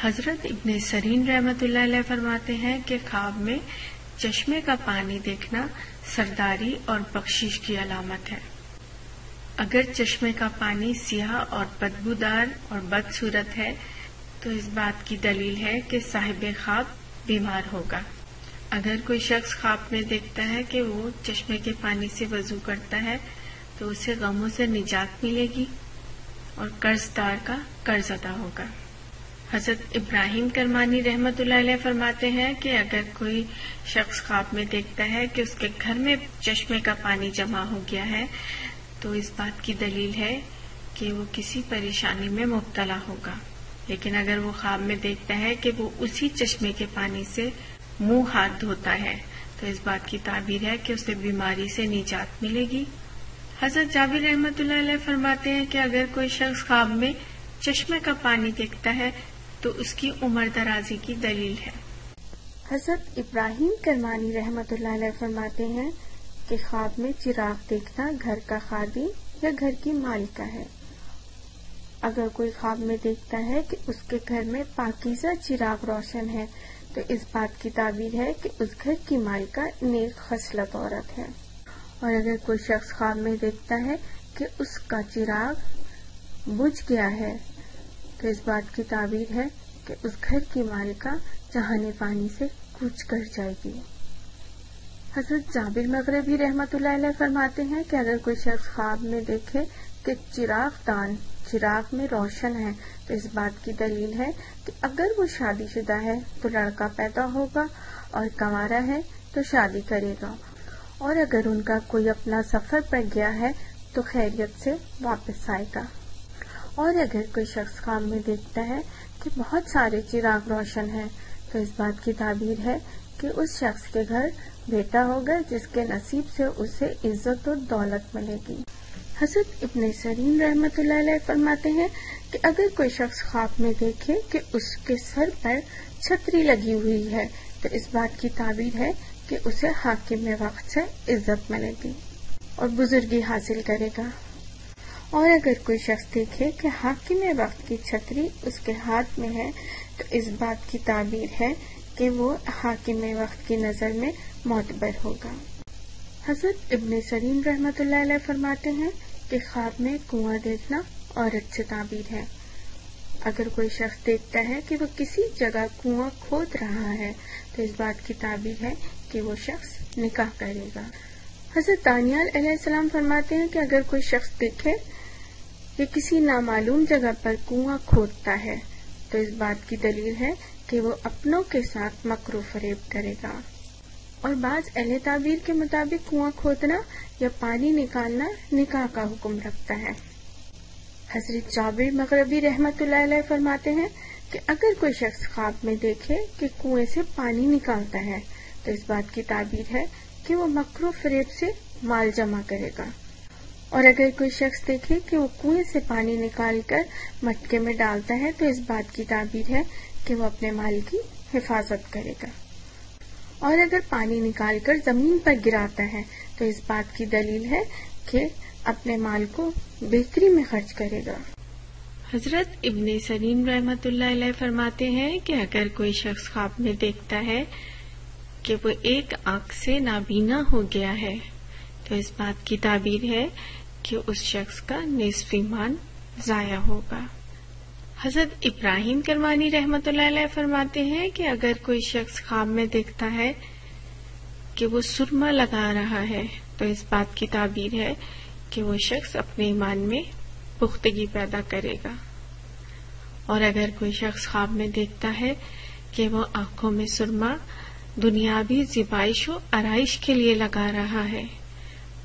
حضرت ابن سیرین رحمۃ اللہ علیہ فرماتے ہیں کہ خواب میں چشمے کا پانی دیکھنا سرداری اور بخشش کی علامت ہے۔ اگر چشمے کا پانی سیاہ اور بدبودار اور بدصورت ہے تو اس بات کی دلیل ہے کہ صاحب خواب بیمار ہوگا۔ اگر کوئی شخص خواب میں دیکھتا ہے کہ وہ چشمے کے پانی سے وضو کرتا ہے تو اسے غموں سے نجات ملے گی اور قرض دار کا قرض ادا ہوگا۔ حضرت ابراہیم کرمانی رحمۃ اللہ علیہ فرماتے ہیں کہ اگر کوئی شخص خواب میں دیکھتا ہے کہ اس کے گھر میں چشمے کا پانی جمع ہو گیا ہے تو اس بات کی دلیل ہے کہ وہ کسی پریشانی میں مبتلا ہوگا، لیکن اگر وہ خواب میں دیکھتا ہے کہ وہ اسی چشمے کے پانی سے منہ ہاتھ دھوتا ہے تو اس بات کی تعبیر ہے کہ اسے بیماری سے نجات ملے گی۔ حضرت جابر رحمۃ اللہ علیہ فرماتے ہیں کہ اگر کوئی شخص خواب میں چشمے کا پانی دیکھتا ہے تو اس کی عمر درازی کی دلیل ہے۔ حضرت ابراہیم کرمانی رحمۃ اللہ علیہ فرماتے ہیں کہ خواب میں چراغ دیکھنا گھر کا خادم یا گھر کی مالکہ ہے۔ اگر کوئی خواب میں دیکھتا ہے کہ اس کے گھر میں پاکیزہ چراغ روشن ہے تو اس بات کی تعبیر ہے کہ اس گھر کی مالکہ نیک خصلت عورت ہے۔ اور اگر کوئی شخص خواب میں دیکھتا ہے کہ اس کا چراغ بجھ گیا ہے تو اس بات کی تعبیر ہے کہ اس گھر کی مالکہ جہان فانی سے کوچ کر جائے گی۔ حضرت جابر مغربی رحمۃ اللہ علیہ فرماتے ہیں کہ اگر کوئی شخص خواب میں دیکھے کہ چراغ میں روشن ہے تو اس بات کی دلیل ہے کہ اگر وہ شادی شدہ ہے تو لڑکا پیدا ہوگا اور کنوارا ہے تو شادی کرے گا، اور اگر ان کا کوئی اپنا سفر پڑ گیا ہے تو خیریت سے واپس آئے گا۔ اور اگر کوئی شخص خواب میں دیکھتا ہے کہ بہت سارے چراغ روشن ہیں تو اس بات کی تعبیر ہے کہ اس شخص کے گھر بیٹا ہوگا جس کے نصیب سے اسے عزت و دولت ملے گی۔ حضرت ابن سیرین رحمۃ اللہ علیہ فرماتے ہیں کہ اگر کوئی شخص خواب میں دیکھے کہ اس کے سر پر چھتری لگی ہوئی ہے تو اس بات کی تعبیر ہے کہ اسے حاکم وقت سے عزت ملے گی اور بزرگی حاصل کرے گا۔ اور اگر کوئی شخص دیکھے کہ حاکم وقت کی چھتری اس کے ہاتھ میں ہے تو اس بات کی تعبیر ہے کہ وہ حاکم وقت کی نظر میں معتبر ہوگا۔ حضرت ابن سیرین رحمۃ اللہ علیہ فرماتے ہیں کہ خواب میں کنواں دیکھنا عورت سے تعبیر ہے۔ اگر کوئی شخص دیکھتا ہے کہ وہ کسی جگہ کنواں کھود رہا ہے تو اس بات کی تعبیر ہے کہ وہ شخص نکاح کرے گا۔ حضرت دانیال علیہ السلام فرماتے ہیں کہ اگر کوئی شخص دیکھے کہ کسی نامعلوم جگہ پر کنواں کھودتا ہے تو اس بات کی دلیل ہے کہ وہ اپنوں کے ساتھ مکر و فریب کرے گا۔ اور بعض اہل تعبیر کے مطابق کنواں کھودنا یا پانی نکالنا نکاح کا حکم رکھتا ہے۔ حضرت جابر مغربی رحمۃ اللہ علیہ فرماتے ہیں کہ اگر کوئی شخص خواب میں دیکھے کہ کنویں سے پانی نکالتا ہے تو اس بات کی تعبیر ہے کہ وہ مکر و فریب سے مال جمع کرے گا۔ اور اگر کوئی شخص دیکھے کہ وہ کنویں سے پانی نکال کر مٹکے میں ڈالتا ہے تو اس بات کی تعبیر ہے کہ وہ اپنے مال کی حفاظت کرے گا۔ اور اگر پانی نکال کر زمین پر گراتا ہے تو اس بات کی دلیل ہے کہ اپنے مال کو بہتری میں خرچ کرے گا۔ حضرت ابن سیرین رحمۃ اللہ علیہ فرماتے ہیں کہ اگر کوئی شخص خواب میں دیکھتا ہے کہ وہ ایک آنکھ سے نابینا ہو گیا ہے تو اس بات کی تعبیر ہے کہ اس شخص کا نصف ایمان ضائع ہوگا۔ حضرت ابراہیم کرمانی رحمۃ اللہ علیہ فرماتے ہیں کہ اگر کوئی شخص خواب میں دیکھتا ہے کہ وہ سرما لگا رہا ہے تو اس بات کی تعبیر ہے کہ وہ شخص اپنے ایمان میں پختگی پیدا کرے گا۔ اور اگر کوئی شخص خواب میں دیکھتا ہے کہ وہ آنکھوں میں سرما دنیاوی زیبائش و آرائش کے لیے لگا رہا ہے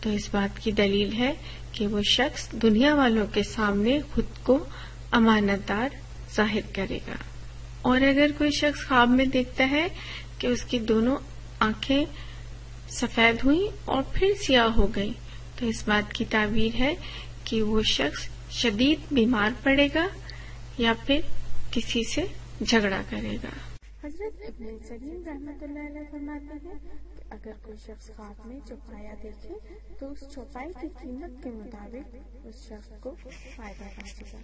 تو اس بات کی دلیل ہے کہ وہ شخص دنیا والوں کے سامنے خود کو امانت دار ظاہر کرے گا۔ اور اگر کوئی شخص خواب میں دیکھتا ہے کہ اس کی دونوں آنکھیں سفید ہوئیں اور پھر سیاہ ہو گئیں تو اس بات کی تعبیر ہے کہ وہ شخص شدید بیمار پڑے گا یا پھر کسی سے جھگڑا کرے گا۔ حضرت ابن سیرین رحمۃ اللہ علیہ فرماتے ہیں کہ اگر کوئی شخص خواب میں چوپایا دیکھے تو اس چوپائی کی قیمت کے مطابق اس شخص کو فائدہ پہنچے گا۔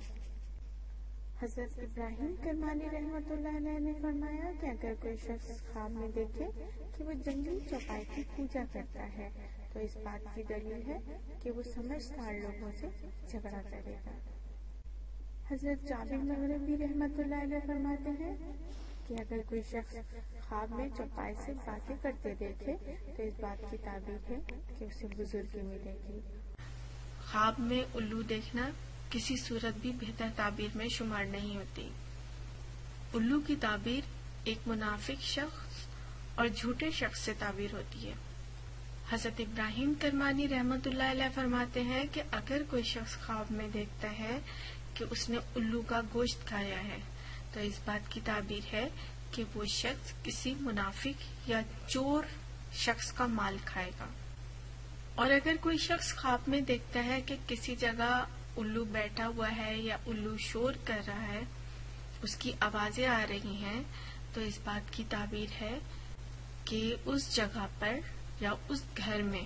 حضرت ابراہیم کرمانی رحمۃ اللہ علیہ نے فرمایا کہ اگر کوئی شخص خواب میں دیکھے کہ وہ جنگلی چوپائے کی پوجا کرتا ہے تو اس بات کی دلیل ہے کہ وہ سمجھدار لوگوں سے جھگڑا کرے گا۔ حضرت جابر مغربی رحمۃ اللہ علیہ فرماتے ہیں کہ اگر کوئی شخص خواب میں چوپائے سے باتیں کرتے دیکھے تو اس بات کی تعبیر ہے کہ اسے بزرگی ملے گی۔ خواب میں الو دیکھنا کسی صورت بھی بہتر تعبیر میں شمار نہیں ہوتی۔ الو کی تعبیر ایک منافق شخص اور جھوٹے شخص سے تعبیر ہوتی ہے۔ حضرت ابراہیم کرمانی رحمۃ اللہ علیہ فرماتے ہیں کہ اگر کوئی شخص خواب میں دیکھتا ہے کہ اس نے الو کا گوشت کھایا ہے تو اس بات کی تعبیر ہے کہ وہ شخص کسی منافق یا چور شخص کا مال کھائے گا۔ اور اگر کوئی شخص خواب میں دیکھتا ہے کہ کسی جگہ الو بیٹھا ہوا ہے یا الو شور کر رہا ہے، اس کی آوازیں آ رہی ہیں، تو اس بات کی تعبیر ہے کہ اس جگہ پر یا اس گھر میں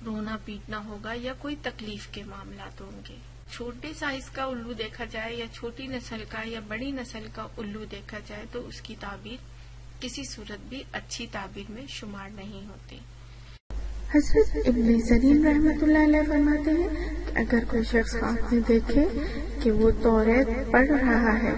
رونا پیٹنا ہوگا یا کوئی تکلیف کے معاملات ہوں گے۔ چھوٹے سائز کا الو دیکھا جائے یا چھوٹی نسل کا یا بڑی نسل کا الو دیکھا جائے تو اس کی تعبیر کسی صورت بھی اچھی تعبیر میں شمار نہیں ہوتی۔ حضرت ابن سیرین رحمۃ اللہ علیہ فرماتے ہیں کہ اگر کوئی شخص خواب میں دیکھے کہ وہ توریت پڑھ رہا ہے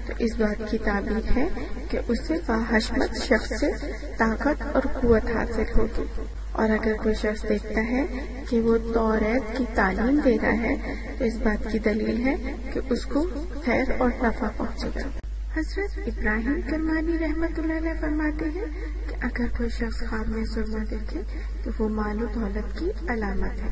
تو اس بات کی تعبیر ہے کہ اسے حشمت شخص سے طاقت اور قوت حاصل ہوگی۔ اور اگر کوئی شخص دیکھتا ہے کہ وہ توریت کی تعلیم دے رہا ہے تو اس بات کی دلیل ہے کہ اس کو خیر اور نفع پہنچے گا۔ حضرت ابراہیم کرمانی رحمۃ اللہ علیہ فرماتے ہیں کہ اگر کوئی شخص خواب میں سرما دیکھے تو وہ مال و دولت کی علامت ہے۔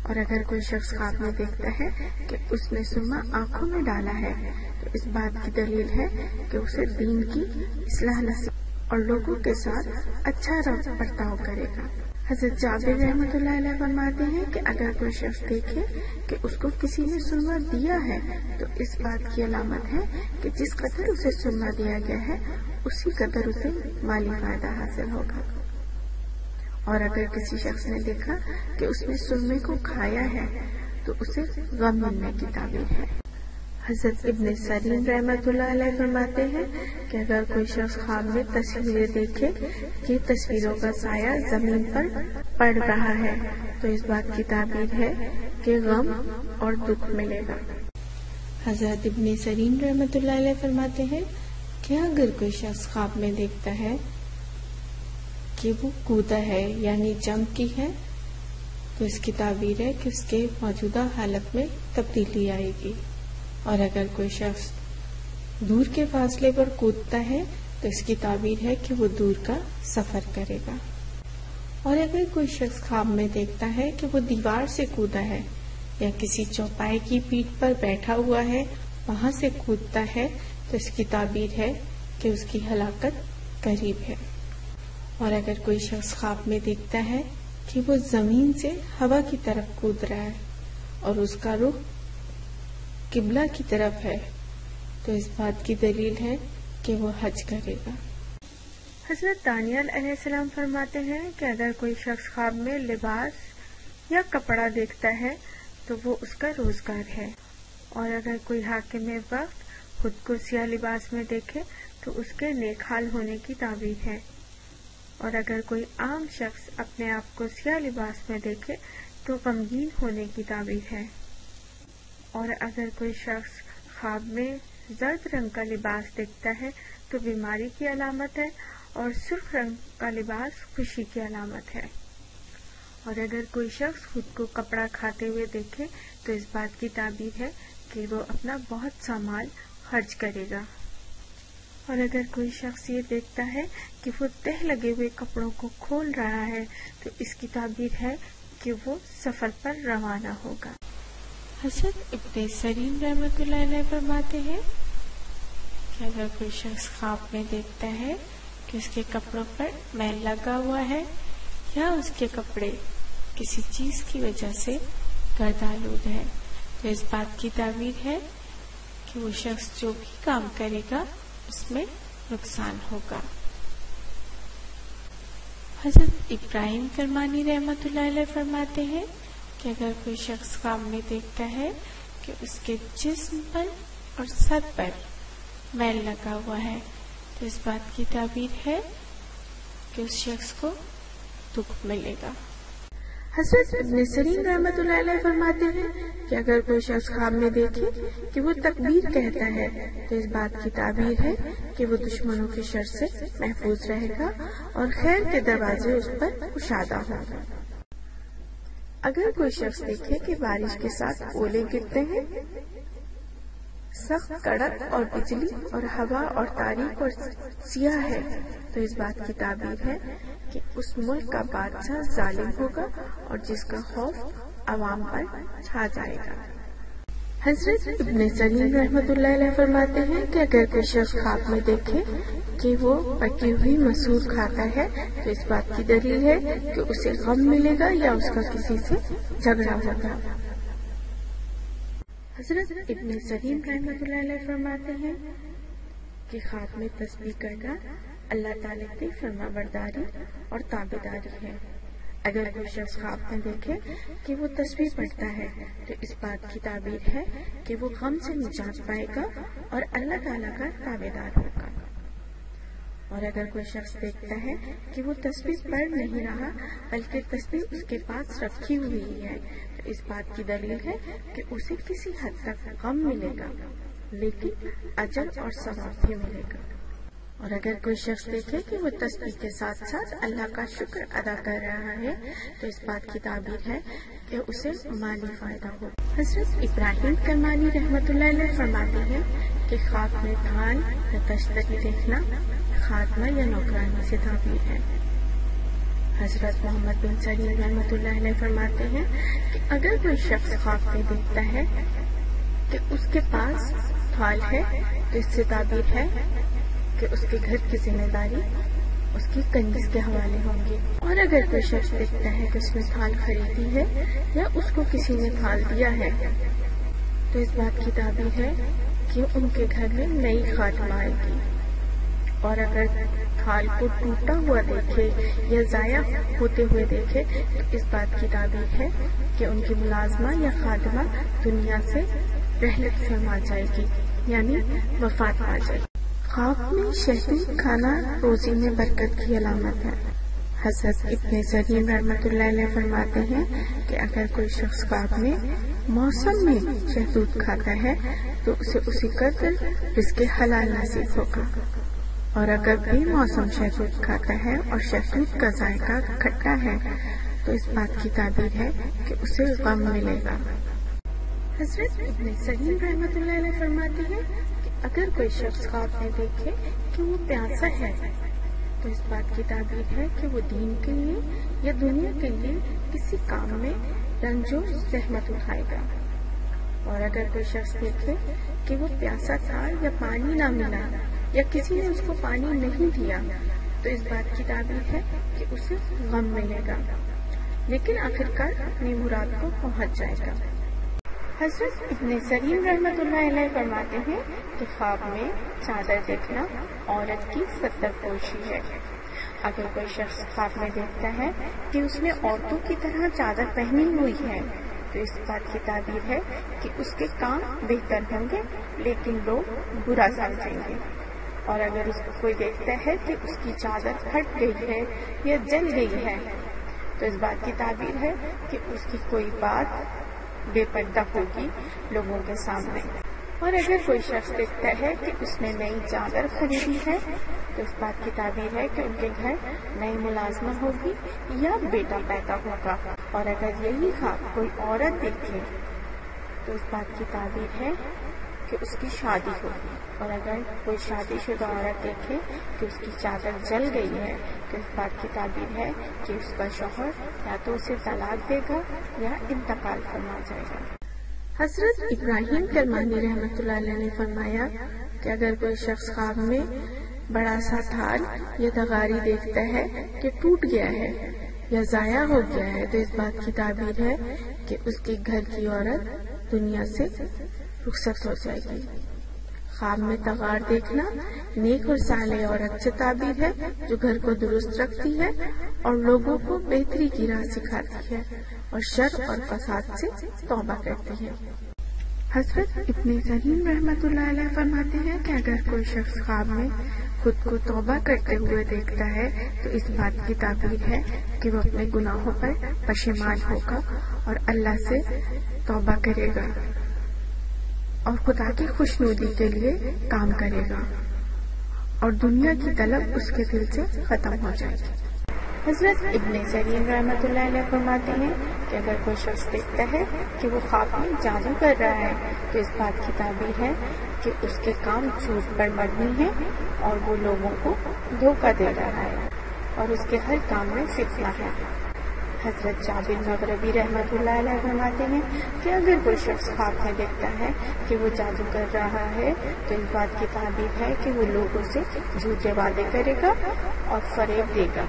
اور اگر کوئی شخص خواب میں دیکھتا ہے کہ اس نے سرما آنکھوں میں ڈالا ہے تو اس بات کی دلیل ہے کہ اسے دین کی اصلاح نصیب اور لوگوں کے ساتھ اچھا برتاؤ کرے گا۔ حضرت جابر رحمۃ اللہ علیہ فرماتے ہیں کہ اگر کوئی شخص دیکھے کہ اس کو کسی نے سرما دیا ہے تو اس بات کی علامت ہے کہ جس قدر اسے سرما دیا گیا ہے اسی قدر اسے مالی فائدہ حاصل ہوگا۔ اور اگر کسی شخص نے دیکھا کہ اس نے سرمے کو کھایا ہے تو اسے غم ملنے کی تعبیر ہے۔ حضرت ابن سیرین رحمۃ اللہ علیہ فرماتے ہیں کہ اگر کوئی شخص خواب میں تصویریں دیکھے کہ تصویروں کا سایہ زمین پر پڑ رہا ہے تو اس بات کی تعبیر ہے کہ غم اور دکھ ملے گا۔ حضرت ابن سیرین رحمۃ اللہ علیہ فرماتے ہیں کہ اگر کوئی شخص خواب میں دیکھتا ہے کہ وہ کودا ہے یعنی جمپ کی ہے تو اس کی تعبیر ہے کہ اس کے موجودہ حالت میں تبدیلی آئے گی۔ اور اگر کوئی شخص دور کے فاصلے پر کودتا ہے تو اس کی تعبیر ہے کہ وہ دور کا سفر کرے گا۔ اور اگر کوئی شخص خواب میں دیکھتا ہے کہ وہ دیوار سے کودا ہے یا کسی چوپائے کی پیٹھ پر بیٹھا ہوا ہے وہاں سے کودتا ہے تو اس کی تعبیر ہے کہ اس کی ہلاکت قریب ہے۔ اور اگر کوئی شخص خواب میں دیکھتا ہے کہ وہ زمین سے ہوا کی طرف کود رہا ہے اور اس کا رخ قبلہ کی طرف ہے تو اس بات کی دلیل ہے کہ وہ حج کرے گا۔ حضرت دانیال علیہ السلام فرماتے ہیں کہ اگر کوئی شخص خواب میں لباس یا کپڑا دیکھتا ہے تو وہ اس کا روزگار ہے۔ اور اگر کوئی حاکم وقت خود کو سیاہ لباس میں دیکھے تو اس کے نیک حال ہونے کی تعبیر ہے۔ اور اگر کوئی عام شخص اپنے آپ کو سیاہ لباس میں دیکھے تو غمگین ہونے کی تعبیر ہے۔ اور اگر کوئی شخص خواب میں زرد رنگ کا لباس دیکھتا ہے تو بیماری کی علامت ہے اور سرخ رنگ کا لباس خوشی کی علامت ہے۔ اور اگر کوئی شخص خود کو کپڑا کھاتے ہوئے دیکھے تو اس بات کی تعبیر ہے کہ وہ اپنا بہت سا مال خرچ کرے گا۔ اور اگر کوئی شخص یہ دیکھتا ہے کہ وہ تہ لگے ہوئے کپڑوں کو کھول رہا ہے تو اس کی تعبیر ہے کہ وہ سفر پر روانہ ہوگا۔ حضرت ابن سیرین رحمۃ اللہ علیہ فرماتے ہیں کہ اگر کوئی شخص خواب میں دیکھتا ہے کہ اس کے کپڑوں پر میل لگا ہوا ہے یا اس کے کپڑے کسی چیز کی وجہ سے گردآلود ہے تو اس بات کی تعبیر ہے کہ وہ شخص جو بھی کام کرے گا اس میں نقصان ہوگا۔ حضرت ابراہیم کرمانی رحمۃ اللہ علیہ فرماتے ہیں کہ اگر کوئی شخص خواب میں دیکھتا ہے کہ اس کے جسم پر اور سر پر میل لگا ہوا ہے، تو اس بات کی تعبیر ہے کہ اس شخص کو دکھ ملے گا۔ حضرت ابن سیرین رحمۃ اللہ علیہ فرماتے ہیں کہ اگر کوئی شخص خواب میں دیکھے کہ وہ تکبیر کہتا ہے تو اس بات کی تعبیر ہے کہ وہ دشمنوں کے شر سے محفوظ رہے گا اور خیر کے دروازے اس پر کشادہ ہوں گے۔ اگر کوئی شخص دیکھے کہ بارش کے ساتھ اولے گرتے ہیں، سخت کڑک اور بجلی اور ہوا اور تاریک اور سیاہ ہے، تو اس بات کی تعبیر ہے کہ اس ملک کا بادشاہ ظالم ہوگا اور جس کا خوف عوام پر چھا جائے گا۔ حضرت ابن سیرین رحمۃ اللہ علیہ فرماتے ہیں کہ اگر کوئی شخص خواب میں دیکھے کہ وہ پکی ہوئی مسور کھاتا ہے تو اس بات کی دلیل ہے کہ اسے غم ملے گا یا اس کا کسی سے جھگڑا ہوگا۔ حضرت ابن سیرین رحمۃ اللہ علیہ فرماتے ہیں کہ خواب میں تسبیح کرنا اللہ تعالیٰ کی فرما برداری اور تابعداری ہے۔ اگر کوئی شخص خواب میں دیکھے کہ وہ تسبیح پڑھتا ہے تو اس بات کی تعبیر ہے کہ وہ غم سے نجات پائے گا اور اللہ تعالیٰ کا تابعدار ہوگا۔ اور اگر کوئی شخص دیکھتا ہے کہ وہ تسبیح پڑھ نہیں رہا بلکہ تسبیح اس کے پاس رکھی ہوئی ہے تو اس بات کی دلیل ہے کہ اسے کسی حد تک غم ملے گا لیکن اجر اور ثواب بھی ملے گا۔ اور اگر کوئی شخص دیکھے کہ وہ تسبیح کے ساتھ ساتھ اللہ کا شکر ادا کر رہا ہے تو اس بات کی تعبیر ہے کہ اسے مالی فائدہ ہو۔ حضرت ابراہیم کرمانی رحمۃ اللہ علیہ فرماتے ہیں کہ خواب میں دھان یا تشتری دیکھنا خاتمہ یا نوکرانی سے تعبیر ہے۔ حضرت محمد بن سیرین رحمۃ اللہ علیہ فرماتے ہیں کہ اگر کوئی شخص خواب میں دیکھتا ہے کہ اس کے پاس تھال ہے تو اس سے تعبیر ہے کہ اس کے گھر کی ذمہ داری اس کی کنیز کے حوالے ہوں گی۔ اور اگر کوئی شخص دیکھتا ہے کہ اس نے تھال خریدی ہے یا اس کو کسی نے تھال دیا ہے تو اس بات کی تعبیر ہے کہ ان کے گھر میں نئی خاتمہ آئے گی۔ اور اگر تھال کو ٹوٹا ہوا دیکھے یا ضائع ہوتے ہوئے دیکھے تو اس بات کی تعبیر ہے کہ ان کی ملازمہ یا خادمہ دنیا سے رحلت فرما جائے گی، یعنی وفات پا جائے گی۔ خواب میں شہد کھانا روزی میں برکت کی علامت ہے۔ حضرت ابن سیرین رحمۃ اللہ علیہ فرماتے ہیں کہ اگر کوئی شخص خواب میں موسم میں شہدود کھاتا ہے تو اسے اسی قدر رزق حلال نصیب ہوگا، اور اگر بے موسم شہدود کھاتا ہے اور شہدود کا ذائقہ کھٹا ہے تو اس بات کی تعبیر ہے کہ اسے غم ملے گا۔ حضرت ابن سیرین رحمۃ اللہ علیہ فرماتے ہیں کہ اگر کوئی شخص خواب میں دیکھے کہ وہ پیاسا ہے تو اس بات کی تعبیر ہے کہ وہ دین کے لیے یا دنیا کے لیے کسی کام میں رنج و زحمت اٹھائے گا۔ اور اگر کوئی شخص دیکھے کہ وہ پیاسا تھا یا پانی نہ ملا یا کسی نے اس کو پانی نہیں دیا تو اس بات کی تعبیر ہے کہ اسے غم ملے گا، لیکن آخرکار اپنی مراد کو پہنچ جائے گا۔ حضرت ابن سیرین رحمۃ اللہ علیہ فرماتے ہیں کہ خواب میں چادر دیکھنا عورت کی ستر پوشی ہے۔ اگر کوئی شخص خواب میں دیکھتا ہے کہ اس نے عورتوں کی طرح چادر پہنی ہوئی ہے تو اس بات کی تعبیر ہے کہ اس کے کام بہتر ہوں گے لیکن لوگ برا سمجھیں گے۔ اور اگر اس کو کوئی دیکھتا ہے کہ اس کی چادر پھٹ گئی ہے یا جل گئی ہے تو اس بات کی تعبیر ہے کہ اس کی کوئی بات بے پردہ ہوگی لوگوں کے سامنے۔ اور اگر کوئی شخص دیکھتا ہے کہ اس نے نئی چادر خریدی ہے تو اس بات کی تعبیر ہے کہ ان کے گھر نئی ملازمہ ہوگی یا بیٹا پیدا ہوگا۔ اور اگر یہی خواب کوئی عورت دیکھے تو اس بات کی تعبیر ہے کہ اس کی شادی ہوگی۔ اور اگر کوئی شادی شدہ عورت دیکھے کہ اس کی چادر جل گئی ہے تو اس بات کی تعبیر ہے کہ اس کا شوہر یا تو اسے طلاق دے گا یا انتقال فرما جائے گا۔ حضرت ابراہیم کرمانی رحمۃ اللہ علیہ نے فرمایا کہ اگر کوئی شخص خواب میں بڑا سا تھال یا تغاری دیکھتا ہے کہ ٹوٹ گیا ہے یا ضائع ہو گیا ہے تو اس بات کی تعبیر ہے کہ اس کے گھر کی عورت دنیا سے رخصت ہو جائے گی۔ خواب میں تغار دیکھنا نیک اور صالح عورت سے تعبیر ہے جو گھر کو درست رکھتی ہے اور لوگوں کو بہتری کی راہ سکھاتی ہے اور شر اور فساد سے توبہ کرتی ہے۔ حضرت ابن سیرین رحمۃ اللہ علیہ فرماتے ہیں کہ اگر کوئی شخص خواب میں خود کو توبہ کرتے ہوئے دیکھتا ہے تو اس بات کی تعبیر ہے کہ وہ اپنے گناہوں پر پشیمان ہوگا اور اللہ سے توبہ کرے گا اور خدا کی خوشنودی کے لیے کام کرے گا اور دنیا کی طلب اس کے دل سے ختم ہو جائے گی۔ حضرت ابن سیرین رحمۃ اللہ علیہ فرماتے ہیں کہ اگر کوئی شخص دیکھتا ہے کہ وہ خواب میں جادو کر رہا ہے تو اس بات کی تعبیر ہے کہ اس کے کام جھوٹ پر مبنی ہیں اور وہ لوگوں کو دھوکہ دے رہا ہے اور اس کے ہر کام میں فتنہ ہے۔ حضرت جابر مغربی رحمۃ اللہ علیہ فرماتے ہیں کہ اگر کوئی شخص خواب میں دیکھتا ہے کہ وہ جادو کر رہا ہے تو اس بات کی تعبیر ہے کہ وہ لوگوں سے جھوٹے وعدے کرے گا اور فریب دے گا